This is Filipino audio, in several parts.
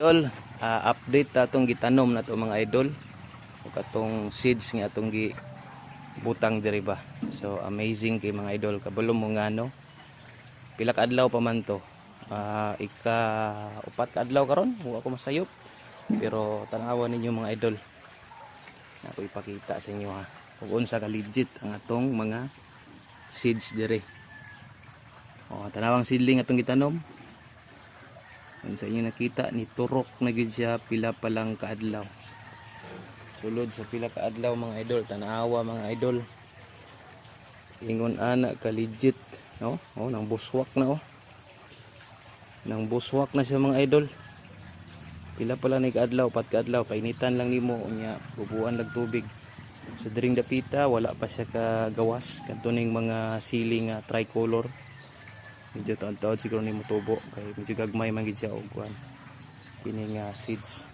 Idol, update atong gitanom na to mga idol. Ug atong seeds nga atong butang diri ba. So amazing kay mga idol, kabalo mo ngano. Pila ka adlaw pa man to. Ika-upat ka adlaw karon, wa ako masayop. Pero tanawan ninyo mga idol. Ako ipakita sa inyo ha. Kung unsa ka legit ang atong mga seeds diri. Tanawang seedling atong gitanom. Kung sa inyo nakita, ni turok na gid siya pila pa lang kaadlaw. Sulod sa pila kaadlaw mga idol, tanawa mga idol. Ingon ana ka legit, no? Nang buswak na Nang buswak na siya mga idol. Pila pa lang ni kaadlaw, pat kaadlaw, painitan lang nimo unya, bubuan lag tubig. So diring dapita wala pa siya kagawas, kadto ning mga siling tricolor. Medyo taon-taon siguro ni mutubo kay medyo gagmay man gid siya og kuan kining seeds.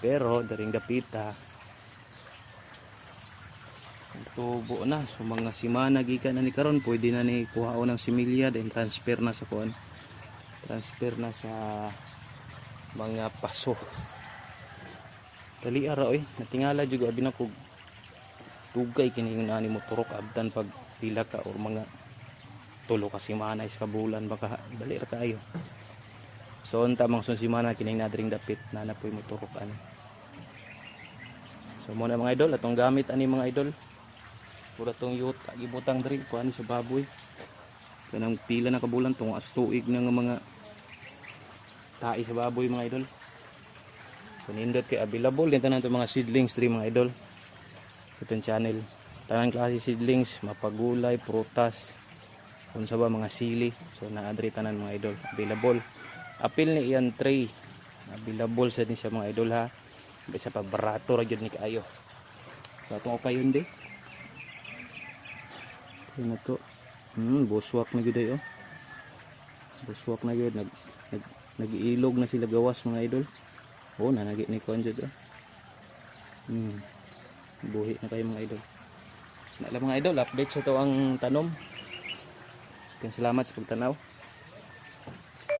Pero daring dapita tubo na, so mga simana gikan na ni karon pwede na ni kuhaon ng similya then transfer na sa kuan, transfer na sa mga paso. Dali ara natingala jud abi na kog tugay kini yung ani mo turok abdan pag pila ka or mga tulo ka simana is kabulan baka dali ra kaayo. So unta mang simana kining nadring dapit na napoy mo turokan. So mo na mga idol atong gamit ani mga idol. Pura tong yuta gibutang diri kuan sa baboy. Kanang pila na kabulan tong astuig nga mga tai sa baboy mga idol. So nindot kay available din tanan mga seedlings diri mga idol. Itong channel. Tanan klase seedlings, mapagulay, prutas, unsa ba mga sili. So naadri tanan mga idol available. Apil ni iyan tray available sa din siya mga idol ha. Bisa pa barato ra gyud ni kaayo. So atong okayon di. Yan na to. Buswak na gyud ayo. Buswak na gyud nag-iilog na sila gawas mga idol. Nanagi ni kon jud buhi na kayo mga idol. Na lang mga idol, update sa to ang tanom. Salamat sa pagtanaw.